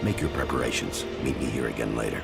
Make your preparations. Meet me here again later.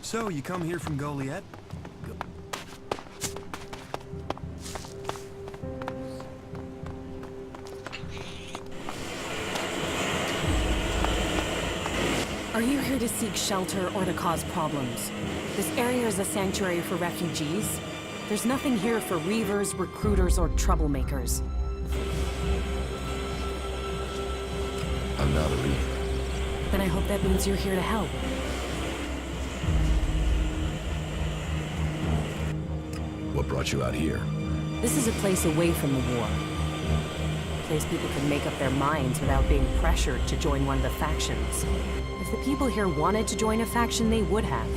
So, you come here from Goliath? Are you here to seek shelter or to cause problems? This area is a sanctuary for refugees. There's nothing here for reavers, recruiters, or troublemakers. I'm not a reaver. Then I hope that means you're here to help. What brought you out here? This is a place away from the war. A place people can make up their minds without being pressured to join one of the factions. If the people here wanted to join a faction, they would have.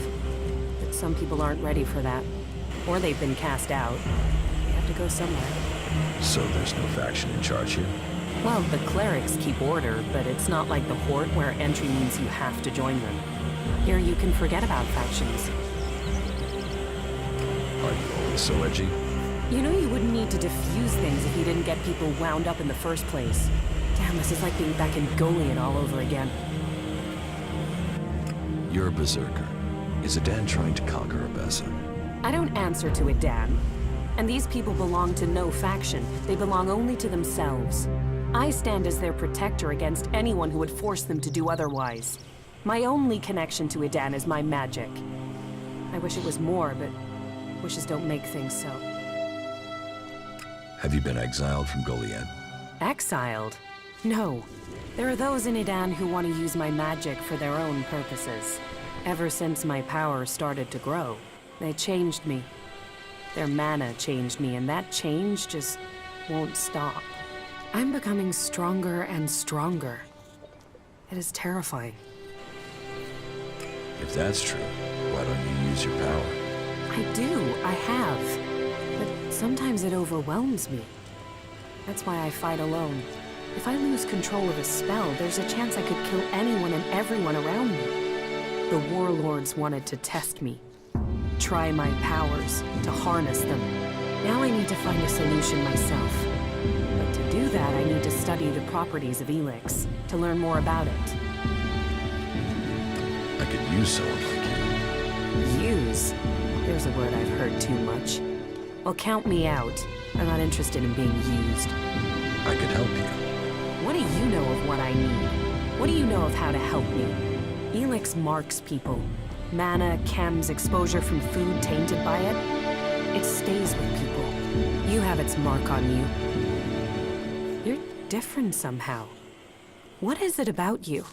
But some people aren't ready for that. Or they've been cast out. They have to go somewhere. So there's no faction in charge here? Well, the clerics keep order, but it's not like the Horde where entry means you have to join them. Here you can forget about factions. Are you always so edgy? You know you wouldn't need to defuse things if you didn't get people wound up in the first place. Damn, this is like being back in Goliath all over again. You're a berserker. Is Adan trying to conquer Abessa? I don't answer to Adan. And these people belong to no faction. They belong only to themselves. I stand as their protector against anyone who would force them to do otherwise. My only connection to Adan is my magic. I wish it was more, but wishes don't make things so. Have you been exiled from Goliath? Exiled? No. There are those in Adan who want to use my magic for their own purposes. Ever since my power started to grow, they changed me. Their mana changed me, and that change just won't stop. I'm becoming stronger and stronger. It is terrifying. If that's true, why don't you use your power? I do, I have. But sometimes it overwhelms me. That's why I fight alone. If I lose control of a spell, there's a chance I could kill anyone and everyone around me. The warlords wanted to test me. Try my powers, to harness them. Now I need to find a solution myself. But to do that, I need to study the properties of ELEX, to learn more about it. I could use someone like you. Use? There's a word I've heard too much. Well, count me out. I'm not interested in being used. I could help you. What do you know of what I need? What do you know of how to help me? ELEX marks people. Mana, chems, exposure from food tainted by it. It stays with people. You have its mark on you. You're different somehow. What is it about you?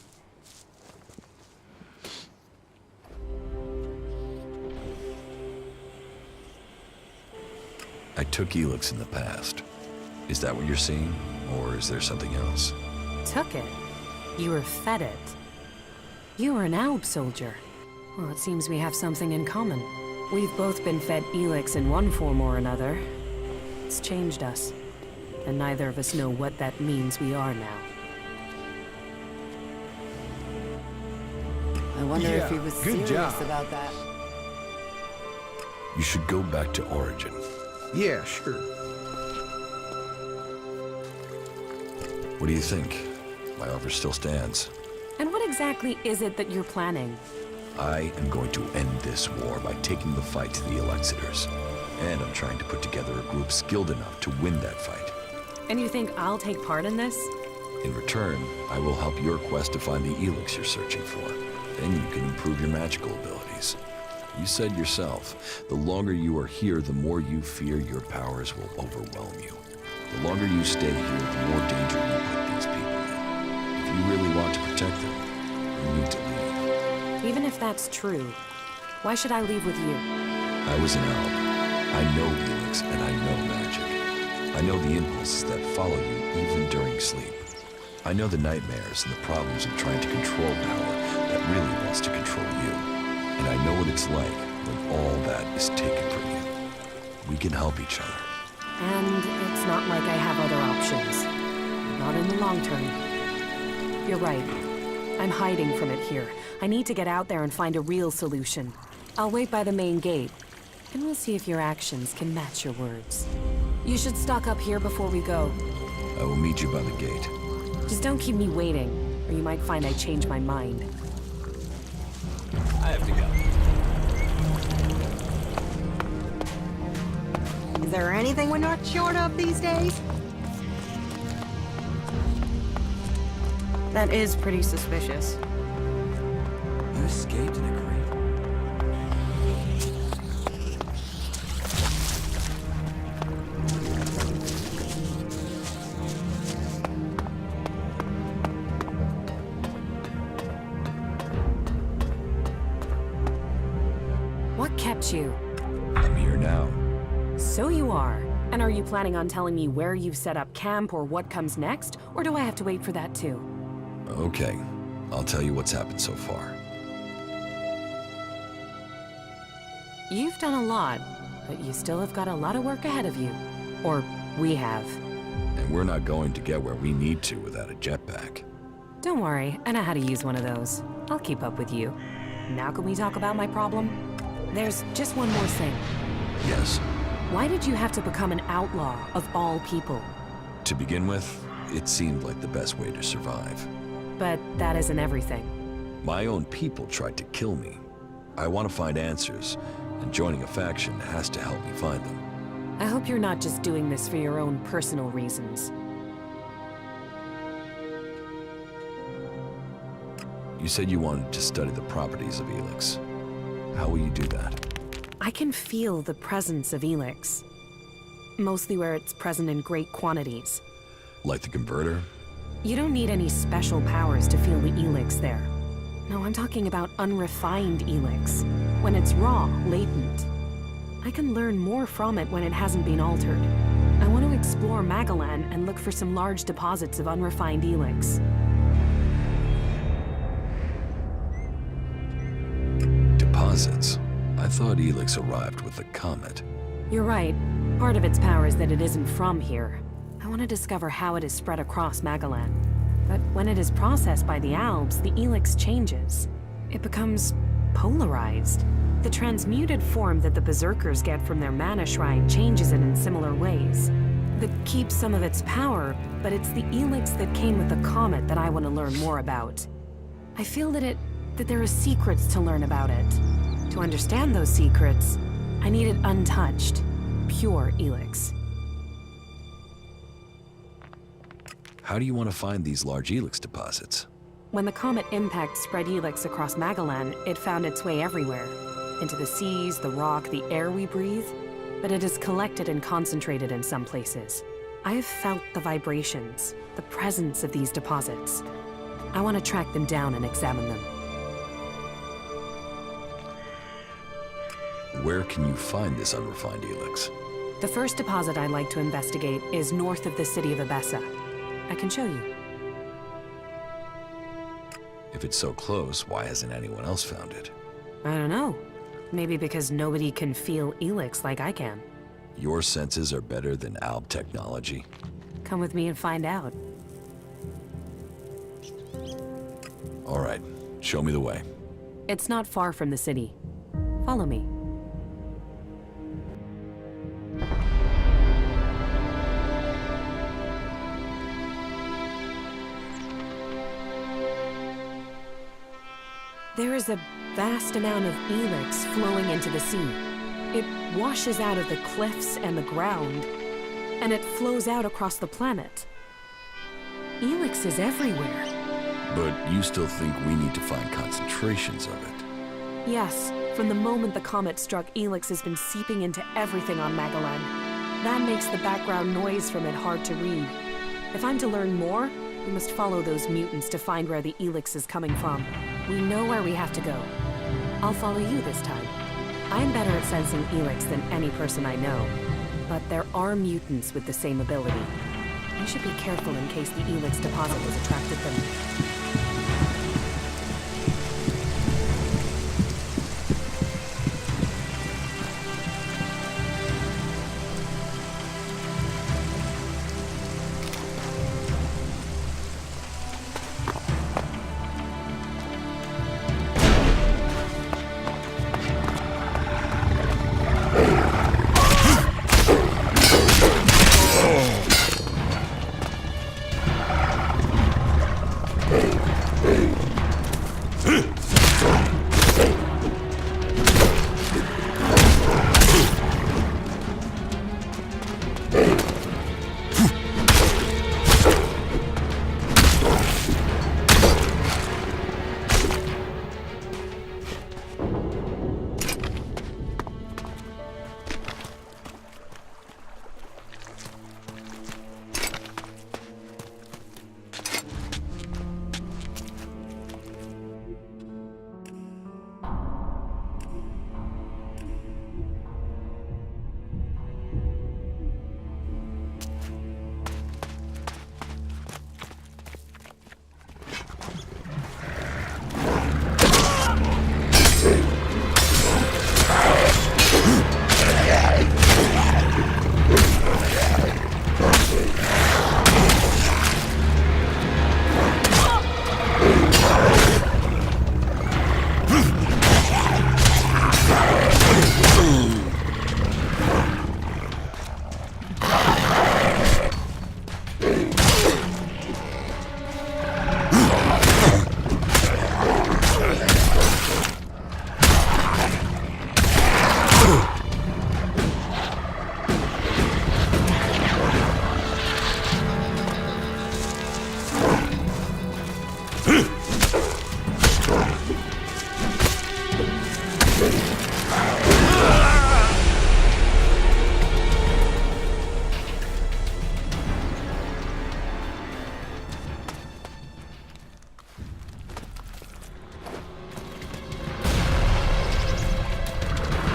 I took ELEX in the past. Is that what you're seeing? Or is there something else? Took it. You were fed it. You were an Alb soldier. Well, it seems we have something in common. We've both been fed ELEX in one form or another. It's changed us. And neither of us know what that means we are now. I wonder if he was good serious job. about that. You should go back to Origin. Yeah, sure. What do you think? My offer still stands. And what exactly is it that you're planning? I am going to end this war by taking the fight to the Elexitors. And I'm trying to put together a group skilled enough to win that fight. And you think I'll take part in this? In return, I will help your quest to find the ELEX you're searching for. Then you can improve your magical abilities. You said yourself, the longer you are here, the more you fear your powers will overwhelm you. The longer you stay here, the more danger you put these people in. If you really want to protect them, you need to leave. Even if that's true, why should I leave with you? I was an elf. I know ELEX and I know magic. I know the impulses that follow you even during sleep. I know the nightmares and the problems of trying to control power that really wants to control you. And I know what it's like when all that is taken from you. We can help each other. And it's not like I have other options. Not in the long term. You're right. I'm hiding from it here. I need to get out there and find a real solution. I'll wait by the main gate, and we'll see if your actions can match your words. You should stock up here before we go. I will meet you by the gate. Just don't keep me waiting, or you might find I change my mind. I have to go. Is there anything we're not short of these days? That is pretty suspicious. You escaped in a crate. What kept you? I'm here now. So you are. And are you planning on telling me where you've set up camp or what comes next? Or do I have to wait for that too? Okay, I'll tell you what's happened so far. You've done a lot, but you still have got a lot of work ahead of you. Or we have. And we're not going to get where we need to without a jetpack. Don't worry, I know how to use one of those. I'll keep up with you. Now can we talk about my problem? There's just one more thing. Yes. Why did you have to become an outlaw of all people? To begin with, it seemed like the best way to survive. But that isn't everything. My own people tried to kill me. I want to find answers, and joining a faction has to help me find them. I hope you're not just doing this for your own personal reasons. You said you wanted to study the properties of ELEX. How will you do that? I can feel the presence of ELEX. Mostly where it's present in great quantities. Like the converter? You don't need any special powers to feel the ELEX there. No, I'm talking about unrefined ELEX. When it's raw, latent. I can learn more from it when it hasn't been altered. I want to explore Magalan and look for some large deposits of unrefined ELEX. Deposits? I thought ELEX arrived with the comet. You're right. Part of its power is that it isn't from here. I want to discover how it is spread across Magalan. But when it is processed by the Albs, the ELEX changes. It becomes polarized. The transmuted form that the Berserkers get from their mana shrine changes it in similar ways. That keeps some of its power, but it's the ELEX that came with the comet that I want to learn more about. I feel that there are secrets to learn about it. To understand those secrets, I need it untouched, pure ELEX. How do you want to find these large ELEX deposits? When the comet impact spread ELEX across Magalan, it found its way everywhere. Into the seas, the rock, the air we breathe. But it is collected and concentrated in some places. I have felt the vibrations, the presence of these deposits. I want to track them down and examine them. Where can you find this unrefined ELEX? The first deposit I'd like to investigate is north of the city of Abessa. I can show you. If it's so close, why hasn't anyone else found it? I don't know. Maybe because nobody can feel ELEX like I can. Your senses are better than Alb technology? Come with me and find out. All right, show me the way. It's not far from the city. Follow me. There is a vast amount of ELEX flowing into the sea. It washes out of the cliffs and the ground, and it flows out across the planet. ELEX is everywhere. But you still think we need to find concentrations of it? Yes, from the moment the comet struck, ELEX has been seeping into everything on Magellan. That makes the background noise from it hard to read. If I'm to learn more, we must follow those mutants to find where the ELEX is coming from. We know where we have to go. I'll follow you this time. I'm better at sensing ELEX than any person I know. But there are mutants with the same ability. We should be careful in case the ELEX deposit has attracted them.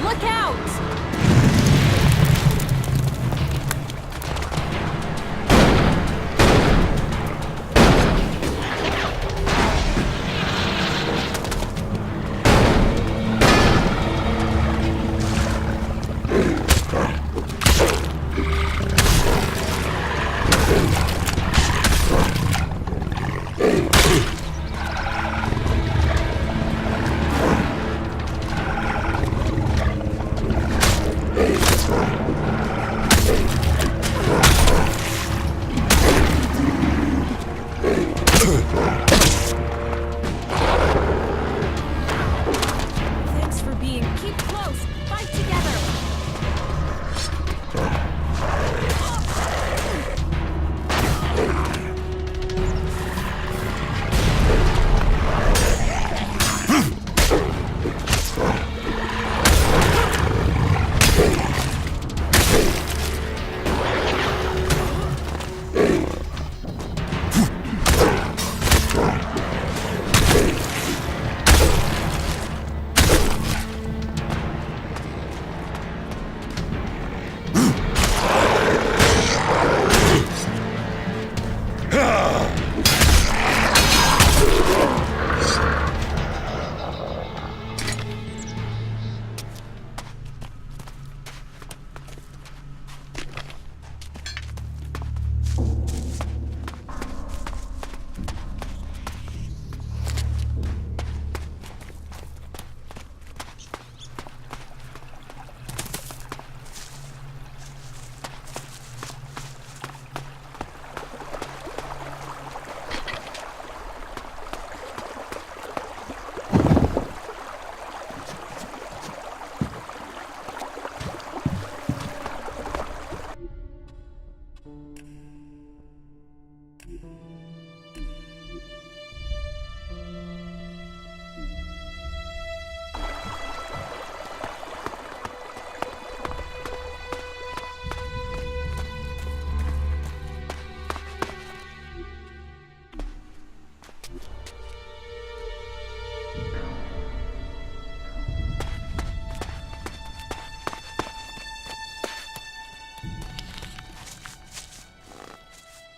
Look out! Thanks for being. Keep close. Fight together.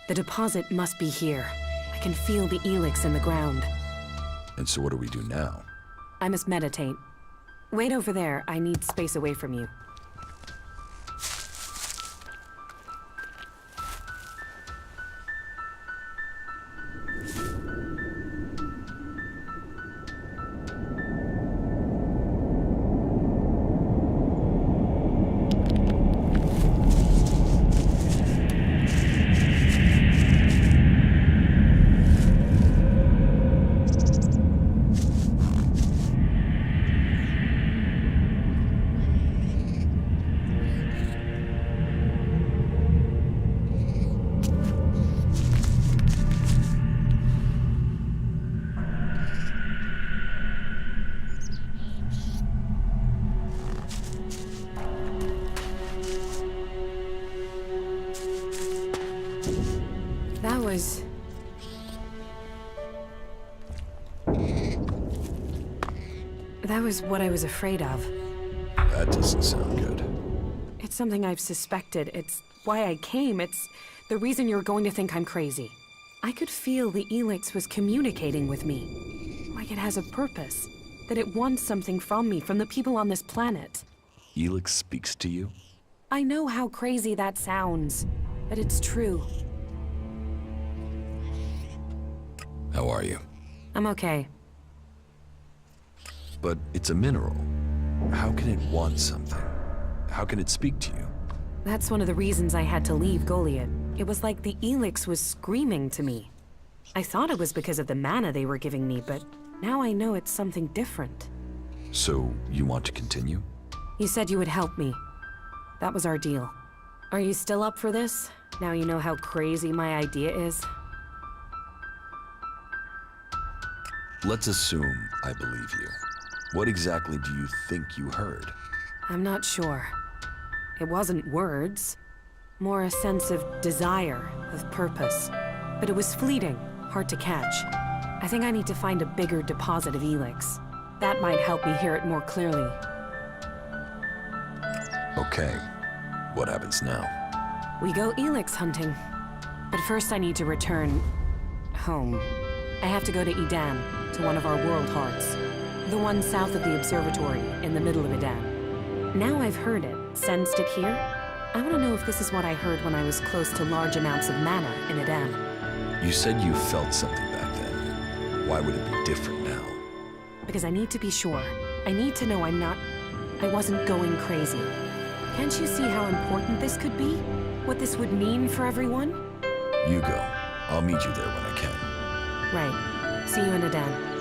The deposit must be here. I can feel the ELEX in the ground. And so what do we do now? I must meditate. Wait over there. I need space away from you. That was what I was afraid of. That doesn't sound good. It's something I've suspected. It's why I came. It's the reason you're going to think I'm crazy. I could feel the ELEX was communicating with me. Like it has a purpose. That it wants something from me, from the people on this planet. ELEX speaks to you? I know how crazy that sounds, but it's true. How are you? I'm okay. But it's a mineral. How can it want something? How can it speak to you? That's one of the reasons I had to leave Goliath. It was like the ELEX was screaming to me. I thought it was because of the mana they were giving me, but now I know it's something different. So, you want to continue? You said you would help me. That was our deal. Are you still up for this? Now you know how crazy my idea is? Let's assume I believe you. What exactly do you think you heard? I'm not sure. It wasn't words. More a sense of desire, of purpose. But it was fleeting, hard to catch. I think I need to find a bigger deposit of ELEX. That might help me hear it more clearly. Okay. What happens now? We go ELEX hunting. But first I need to return... home. I have to go to Edan, to one of our world hearts. The one south of the observatory, in the middle of Edan. Now I've heard it, sensed it here. I want to know if this is what I heard when I was close to large amounts of mana in Edan. You said you felt something back then. Why would it be different now? Because I need to be sure. I need to know I wasn't going crazy. Can't you see how important this could be? What this would mean for everyone? You go. I'll meet you there when I can. Right. See you in Edan.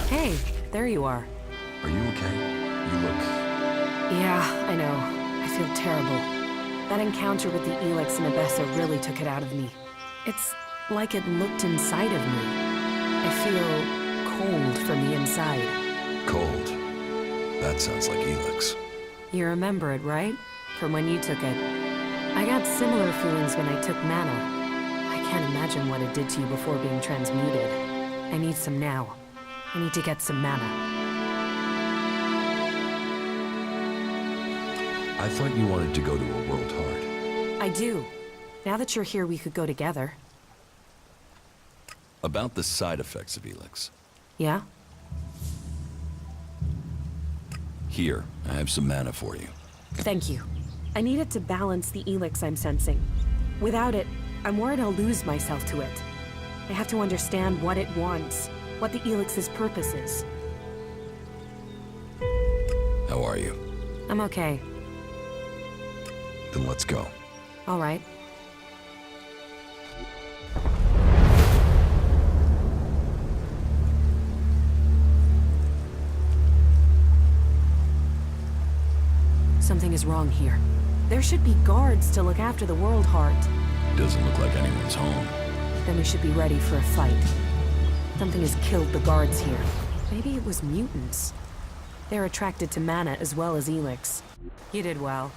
Hey, there you are. Are you okay? You look... Yeah, I know. I feel terrible. That encounter with the ELEX and Abessa really took it out of me. It's like it looked inside of me. I feel cold from the inside. cold. That sounds like ELEX. You remember it, right? From when you took it. I got similar feelings when I took mana. I can't imagine what it did to you before being transmuted. I need some now. I need to get some mana. I thought you wanted to go to a world heart. I do. Now that you're here, we could go together. About the side effects of ELEX. Yeah? Here, I have some mana for you. Thank you. I need it to balance the ELEX I'm sensing. Without it, I'm worried I'll lose myself to it. I have to understand what it wants, what the ELEX's purpose is. How are you? I'm okay. Then let's go. All right. Something is wrong here. There should be guards to look after the World Heart. Doesn't look like anyone's home. Then we should be ready for a fight. Something has killed the guards here. Maybe it was mutants. They're attracted to mana as well as ELEX. You did well.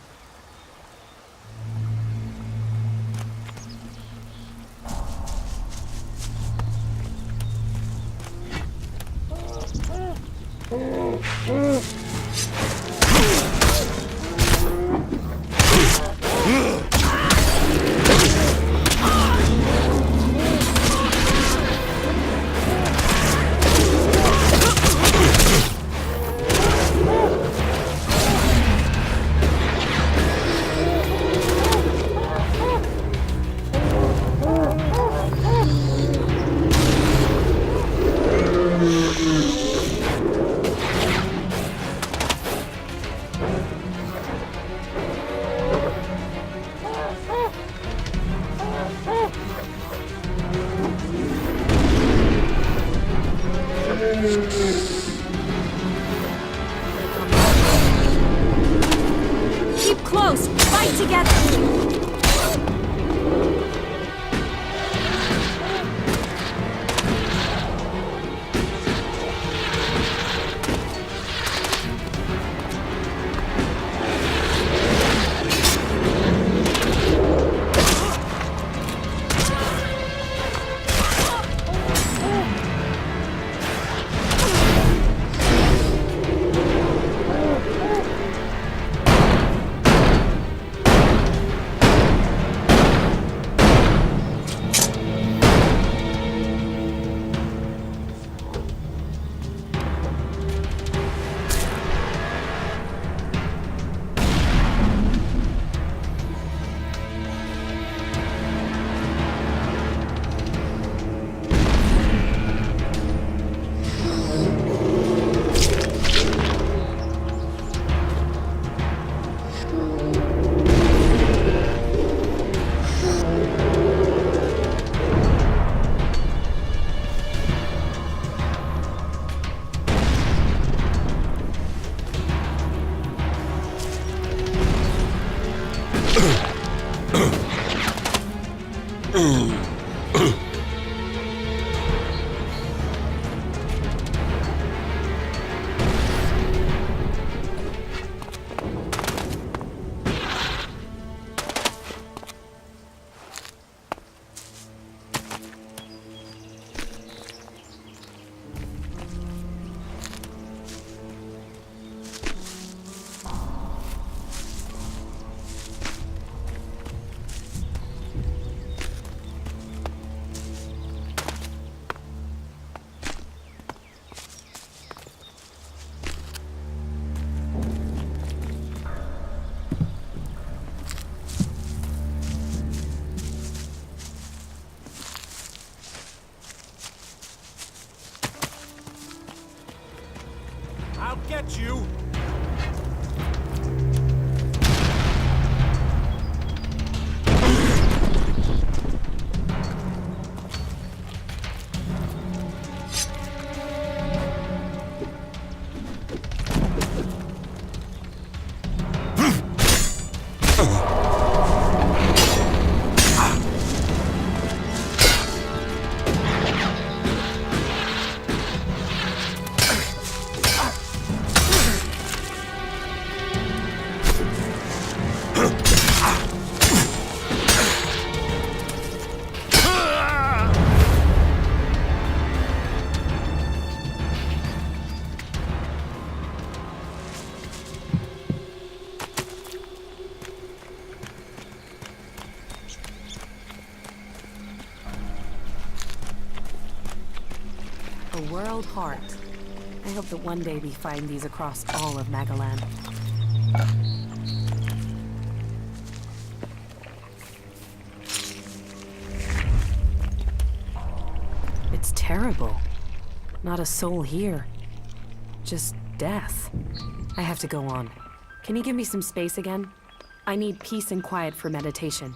Keep close! Fight together! I'll get you! A world heart. I hope that one day we find these across all of Magalan. It's terrible. Not a soul here. Just death. I have to go on. Can you give me some space again? I need peace and quiet for meditation.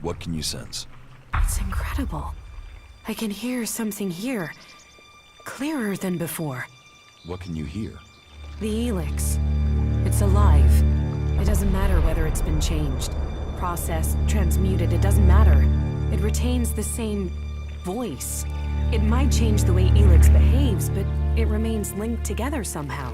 What can you sense? It's incredible. I can hear something here. Clearer than before. What can you hear? The ELEX. It's alive. It doesn't matter whether it's been changed, processed, transmuted, it doesn't matter. It retains the same voice. It might change the way ELEX behaves, but it remains linked together somehow.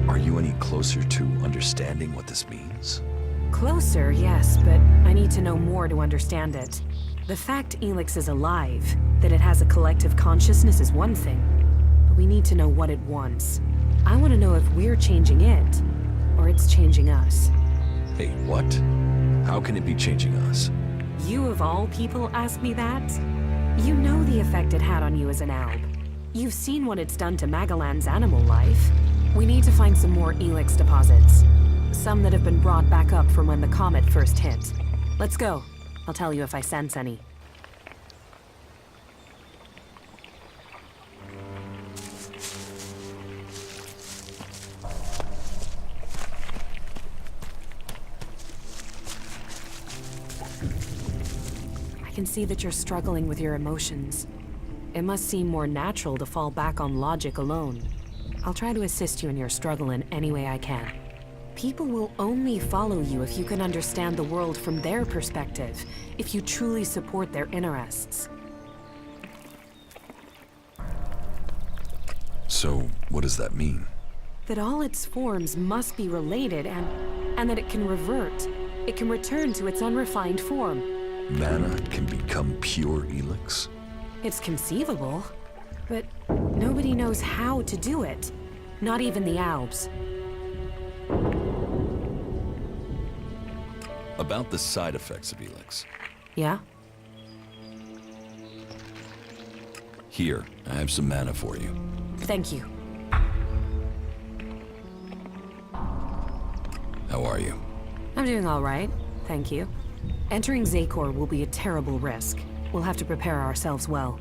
Are you any closer to understanding what this means? Closer, yes, but I need to know more to understand it. The fact ELEX is alive, that it has a collective consciousness is one thing, but we need to know what it wants. I want to know if we're changing it, or it's changing us. Hey, what? How can it be changing us? You of all people ask me that? You know the effect it had on you as an alb. You've seen what it's done to Magalan's animal life. We need to find some more ELEX deposits. Some that have been brought back up from when the comet first hit. Let's go. I'll tell you if I sense any. I can see that you're struggling with your emotions. It must seem more natural to fall back on logic alone. I'll try to assist you in your struggle in any way I can. People will only follow you if you can understand the world from their perspective, if you truly support their interests. So, what does that mean? That all its forms must be related and that it can revert. It can return to its unrefined form. Mana can become pure ELEX? It's conceivable, but nobody knows how to do it. Not even the Albs. About the side effects of ELEX. Yeah? Here, I have some mana for you. Thank you. How are you? I'm doing all right, thank you. Entering Zakor will be a terrible risk. We'll have to prepare ourselves well.